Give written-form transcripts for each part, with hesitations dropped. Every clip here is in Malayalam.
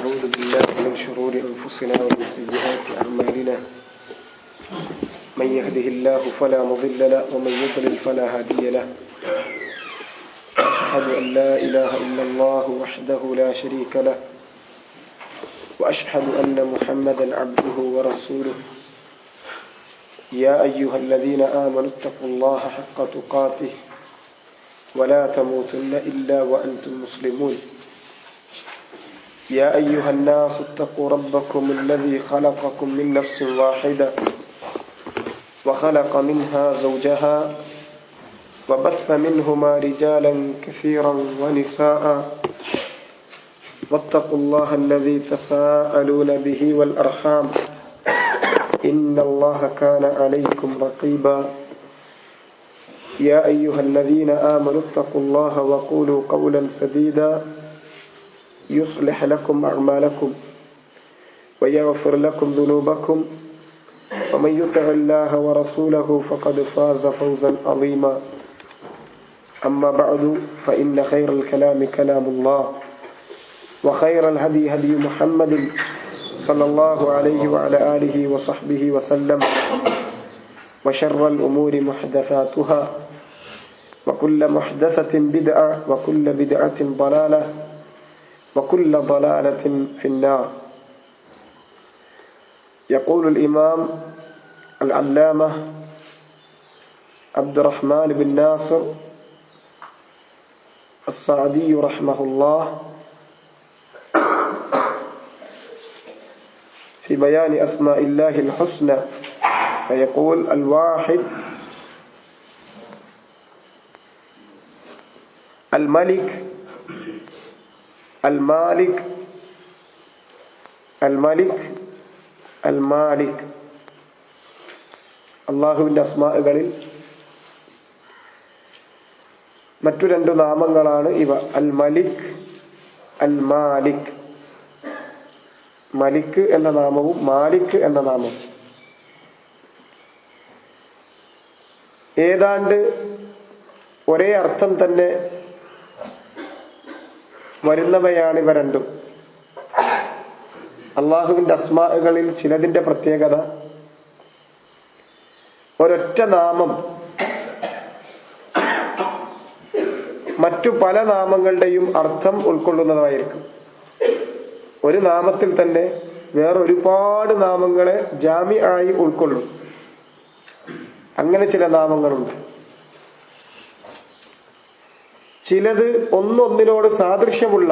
ونعوذ بالله من شرور أنفسنا ومن سيئات أعمالنا من يهده الله فلا مضل له ومن يضلل فلا هادي له أشهد أن لا إله إلا الله وحده لا شريك له وأشهد أن محمدا عبده ورسوله يا أيها الذين آمنوا اتقوا الله حق تقاته ولا تموتن إلا وأنتم مسلمون يا أيها الناس اتقوا ربكم الذي خلقكم من نفس واحدة وخلق منها زوجها وبث منهما رجالا كثيرا ونساء واتقوا الله الذي تساءلون به والأرحام إن الله كان عليكم رقيبا يا أيها الذين آمنوا اتقوا الله وقولوا قولا سديدا يصلح لكم أعمالكم ويغفر لكم ذنوبكم ومن يطع الله ورسوله فقد فاز فوزا عظيما أما بعد فإن خير الكلام كلام الله وخير الهدي هدي محمد صلى الله عليه وعلى آله وصحبه وسلم وشر الأمور محدثاتها وكل محدثة بدعة وكل بدعة ضلالة وكل ضلالة في النار. يقول الإمام العلامة عبد الرحمن بن ناصر السعدي رحمه الله في بيان أسماء الله الحسنى فيقول الواحد الملك المالك الملك المالك അള്ളാഹുവിൻ്റെ അസ്മാകളിൽ മറ്റു രണ്ടു നാമങ്ങളാണ് ഇവ. അൽ മലിക്, അൽ മാലിക്. മലിക് എന്ന നാമവും മാലിക് എന്ന നാമവും ഏതാണ്ട് ഒരേ അർത്ഥം തന്നെ വരുന്നവയാണ് ഇവ രണ്ടും. അള്ളാഹുവിന്റെ അസ്മാകളിൽ ചിലതിന്റെ പ്രത്യേകത ഒരൊറ്റ നാമം മറ്റു പല നാമങ്ങളുടെയും അർത്ഥം ഉൾക്കൊള്ളുന്നതായിരിക്കും. ഒരു നാമത്തിൽ തന്നെ വേറൊരുപാട് നാമങ്ങളെ ജാമി ആയി ഉൾക്കൊള്ളും. അങ്ങനെ ചില നാമങ്ങളുണ്ട്. ചിലത് ഒന്നൊന്നിനോട് സാദൃശ്യമുള്ള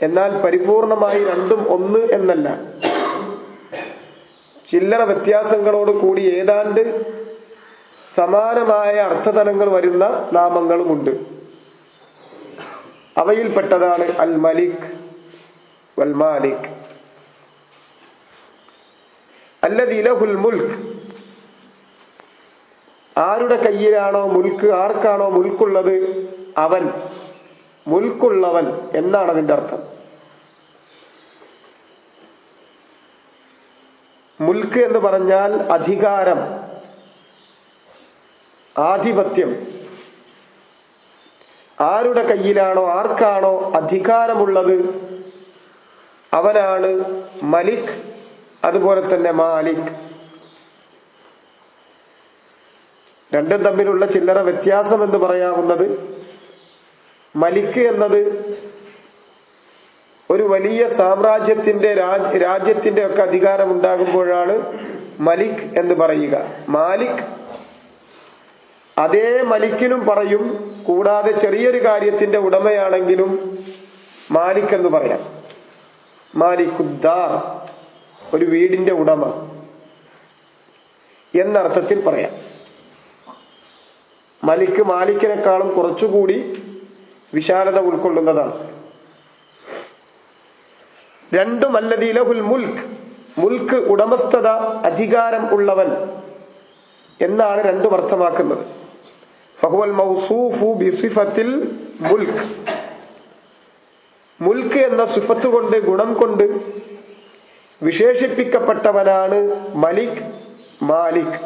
എന്നാൽ പരിപൂർണമായി രണ്ടും ഒന്ന് എന്നല്ല, ചില്ലറ വ്യത്യാസങ്ങളോട് കൂടി ഏതാണ്ട് സമാനമായ അർത്ഥതലങ്ങൾ വരുന്ന നാമങ്ങളുമുണ്ട്. അവയിൽപ്പെട്ടതാണ് അൽ മലിക് വൽ മാലിക്. അല്ലദീ ലഹുൽ മുൽക്ക്, ആരുടെ കയ്യിലാണോ മുൽക്ക്, ആർക്കാണോ മുൽക്കുള്ളത് അവൻ, മുൽക്കുള്ളവൻ എന്നാണ് അതിന്റെ അർത്ഥം. മുൽക്ക് എന്ന് പറഞ്ഞാൽ അധികാരം, ആധിപത്യം. ആരുടെ കയ്യിലാണോ ആർക്കാണോ അധികാരമുള്ളത് അവനാണ് മലിക്, അതുപോലെ തന്നെ മാലിക്. രണ്ടും തമ്മിലുള്ള ചില്ലറ വ്യത്യാസം എന്ന് പറയാവുന്നത്, മലിക് എന്നത് ഒരു വലിയ സാമ്രാജ്യത്തിന്റെ രാജ്യത്തിന്റെ ഒക്കെ അധികാരം ഉണ്ടാകുമ്പോഴാണ് മലിക് എന്ന് പറയുക. മാലിക് അതേ മലിക്കിനും പറയും, കൂടാതെ ചെറിയൊരു കാര്യത്തിന്റെ ഉടമയാണെങ്കിലും മാലിക് എന്ന് പറയാം. മാലിക്കുദ്ദാർ, ഒരു വീടിന്റെ ഉടമ എന്നർത്ഥത്തിൽ പറയാം. മലിക്ക് മാലിക്കിനേക്കാളും കുറച്ചുകൂടി വിശാലത ഉൾക്കൊള്ളുന്നതാണ്. രണ്ടും അല്ലദീ ലഹുൽ മുൽക്ക്, മുൽക്ക് ഉടമസ്ഥത, അധികാരം ഉള്ളവൻ എന്നാണ് രണ്ടും അർത്ഥമാക്കുന്നത്. ഫഹുവൽ മൗസൂഫു ബിസിഫത്തിൽ മുൽക്ക്, മുൽക്ക് എന്ന സിഫത്ത് കൊണ്ട്, ഗുണം കൊണ്ട് വിശേഷിപ്പിക്കപ്പെട്ടവനാണ് മലിക്, മാലിക്.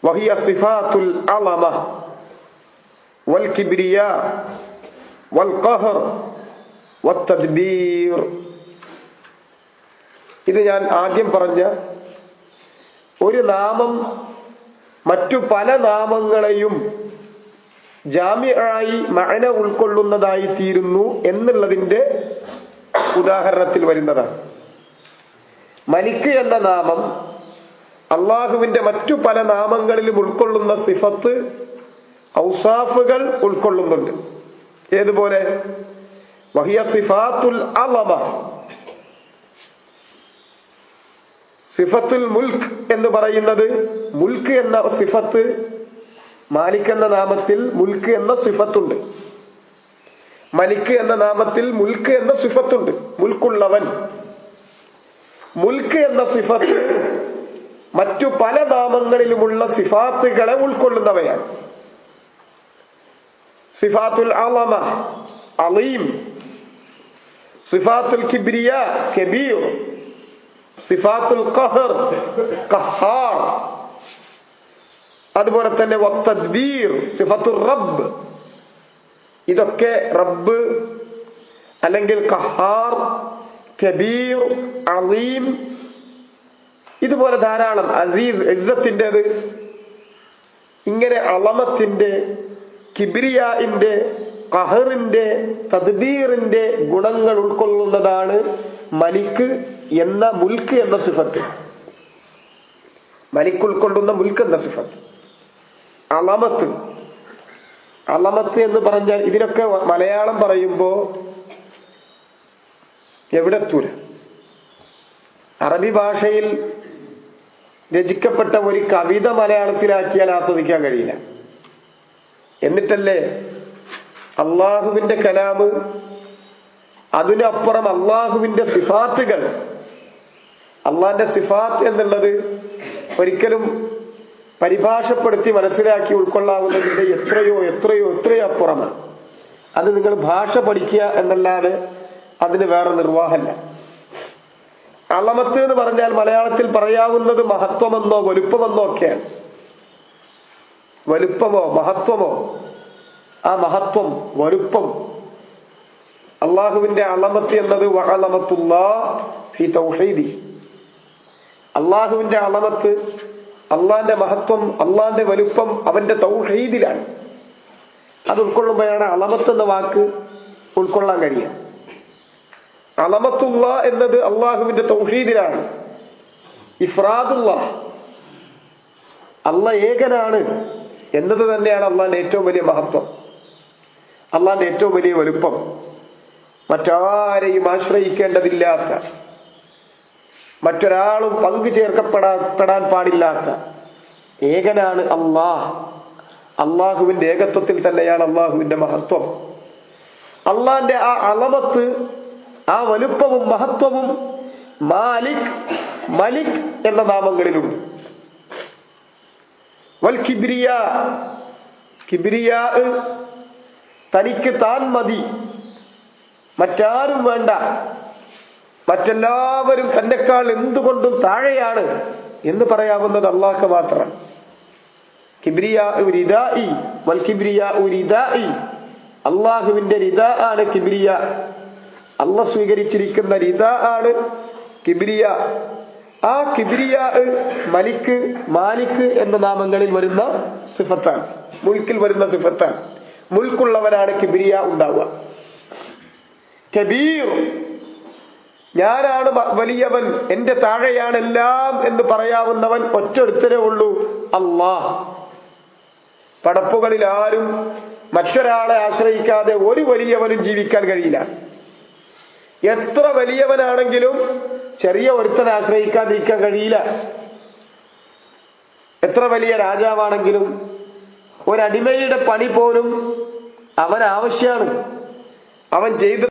വഹിയ സിഫാത്തുൽ അളമ, വൽ കിബ്രിയാ വൽ ഖഹർ വത്തദ്ബീർ. ഇത് ഞാൻ ആദ്യം പറഞ്ഞ ഒരു നാമം മറ്റു പല നാമങ്ങളെയും ജാമിആയി മഅന ഉൾക്കൊള്ളുന്നതായി തീരുന്നു എന്നുള്ളതിന്റെ ഉദാഹരണത്തിൽ വരുന്നതാണ്. മലിക് എന്ന നാമം അള്ളാഹുവിന്റെ മറ്റു പല നാമങ്ങളിലും ഉൾക്കൊള്ളുന്ന സിഫത്ത്, ഔസാഫുകൾ ഉൾക്കൊള്ളുന്നുണ്ട്. ഏതുപോലെ? വഹിയ സിഫാത്തുൽ അളമ. സിഫത്തുൽ മുൽക്ക് എന്ന് പറയുന്നത്, മുൽക്ക് എന്ന സിഫത്ത്, മാലിക് എന്ന നാമത്തിൽ മുൽക്ക് എന്ന സിഫത്തുണ്ട്. മലിക് എന്ന നാമത്തിൽ മുൽക്ക് എന്ന സിഫത്തുണ്ട്. മുൽക്കുള്ളവൻ. മുൽക്ക് എന്ന സിഫത്ത് മറ്റു പല നാമങ്ങളിലുമുള്ള സിഫാത്തുകളെ ഉൾക്കൊള്ളുന്നവയാണ്. സിഫാത്തുൽ അളമ, അളീം. സിഫാത്തുൽ കിബ്രിയ, കബീർ. സിഫാത്തുൽ ഖഹർ, ഖഹാർ. അതുപോലെ തന്നെ വത്തദ്ബീർ, സിഫത്തുർ റബ്ബ്. ഇതൊക്കെ റബ്ബ് അല്ലെങ്കിൽ ഖഹാർ, കബീർ, അളീം, ഇതുപോലെ ധാരാളം. അസീസ്, ഇസ്സത്തിൻ്റെത്. ഇങ്ങനെ അളമത്തിന്റെ, കിബ്രിയാഇന്റെ, ഖഹറിന്റെ, തദ്ബീറിന്റെ ഗുണങ്ങൾ ഉൾക്കൊള്ളുന്നതാണ് മലിക് എന്ന, മുൽക്ക് എന്ന സിഫത്ത്. മലിക് ഉൾക്കൊള്ളുന്ന മുൽക്ക് എന്ന സിഫത്ത്. അളമത്ത്, അളമത്ത് എന്ന് പറഞ്ഞാൽ ഇതിനൊക്കെ മലയാളം പറയുമ്പോ എവിടെത്തൂല. അറബി ഭാഷയിൽ രചിക്കപ്പെട്ട ഒരു കവിത മലയാളത്തിലാക്കിയാൽ ആസ്വദിക്കാൻ കഴിയില്ല. എന്നിട്ടല്ലേ അള്ളാഹുവിന്റെ കലാമ്, അതിനപ്പുറം അള്ളാഹുവിന്റെ സിഫാത്തുകൾ. അള്ളാന്റെ സിഫാത്ത് എന്നുള്ളത് ഒരിക്കലും പരിഭാഷപ്പെടുത്തി മനസ്സിലാക്കി ഉൾക്കൊള്ളാവുന്നതിന്റെ എത്രയോ എത്രയോ എത്രയോ അപ്പുറമാണ്. അത് നിങ്ങൾ ഭാഷ പഠിക്കുക എന്നല്ലാതെ അതിന് വേറെ നിർവാഹമല്ല. അളമത്ത് എന്ന് പറഞ്ഞാൽ മലയാളത്തിൽ പറയാവുന്നത് മഹത്വമെന്നോ വലുപ്പമെന്നോ ഒക്കെയാണ്. വലുപ്പമോ മഹത്വമോ, ആ മഹത്വം, വലുപ്പം. അള്ളാഹുവിന്റെ അളമത്ത് എന്നത് വഅളമത്തുല്ലാഹ് ഫീ തൗഹീദി. അള്ളാഹുവിന്റെ അളമത്ത്, അള്ളാന്റെ മഹത്വം, അള്ളാന്റെ വലുപ്പം അവന്റെ തൗഹീദിലാണ്. അത് ഉൾക്കൊള്ളുമ്പോഴാണ് അളമത്ത് എന്ന വാക്ക് ഉൾക്കൊള്ളാൻ കഴിയുക. അളമത്തുല്ലാഹ് എന്നത് അള്ളാഹുവിന്റെ തൗഹീദിലാണ്. ഇഫ്രാദുല്ലാഹ്, അള്ളാഹ് ഏകനാണ് എന്നത് തന്നെയാണ് അള്ളാന്റെ ഏറ്റവും വലിയ മഹത്വം, അള്ളാന്റെ ഏറ്റവും വലിയ വലുപ്പം. മറ്റാരെയും ആശ്രയിക്കേണ്ടതില്ലാത്ത, മറ്റൊരാളും പങ്കു ചേർക്കപ്പെടാൻ പാടില്ലാത്ത ഏകനാണ് അള്ളാഹ്. അള്ളാഹുവിന്റെ ഏകത്വത്തിൽ തന്നെയാണ് അള്ളാഹുവിന്റെ മഹത്വം. അള്ളാന്റെ ആ അളമത്ത്, ആ വലുപ്പവും മഹത്വവും മാലിക്, മലിക് എന്ന നാമങ്ങളിലുണ്ട്. വൽ കിബ്രിയ, കിബ്രിയാ, തനിക്ക് താൻ മതി, മറ്റാരും വേണ്ട, മറ്റെല്ലാവരും തന്നെക്കാൾ എന്തുകൊണ്ടും താഴെയാണ് എന്ന് പറയാവുന്നത് അള്ളാഹ്ക്ക് മാത്രം. കിബ്രിയാ റിദാഇ വൽ കിബ്രിയാ റിദാഇ. അള്ളാഹുവിന്റെ റിദാ ആണ് കിബ്രിയ. അള്ളാഹ് സ്വീകരിച്ചിരിക്കുന്ന റിദാ ആണ് കിബ്രിയ. ആ കിബ്രിയ മലിക്, മാലിക് എന്ന നാമങ്ങളിൽ വരുന്ന സിഫത്താണ്, മുൽക്കിൽ വരുന്ന സിഫത്താണ്. മുൽക്കുള്ളവനാണ് കിബ്രിയ ഉണ്ടാവുക. കബീർ, ഞാനാണ് വലിയവൻ, എന്റെ താഴെയാണ് എല്ലാം എന്ന് പറയാവുന്നവൻ ഒറ്റൊരുത്തരേ ഉള്ളൂ, അല്ലാഹ്. പടപ്പുകളിൽ ആരും മറ്റൊരാളെ ആശ്രയിക്കാതെ ഒരു വലിയവനും ജീവിക്കാൻ കഴിയില്ല. എത്ര വലിയവനാണെങ്കിലും ചെറിയ ഒരുത്തനെ ആശ്രയിക്കാതിരിക്കാൻ കഴിയില്ല. എത്ര വലിയ രാജാവാണെങ്കിലും ഒരടിമയുടെ പണി പോലും അവൻ ആവശ്യമാണ്. അവൻ ചെയ്ത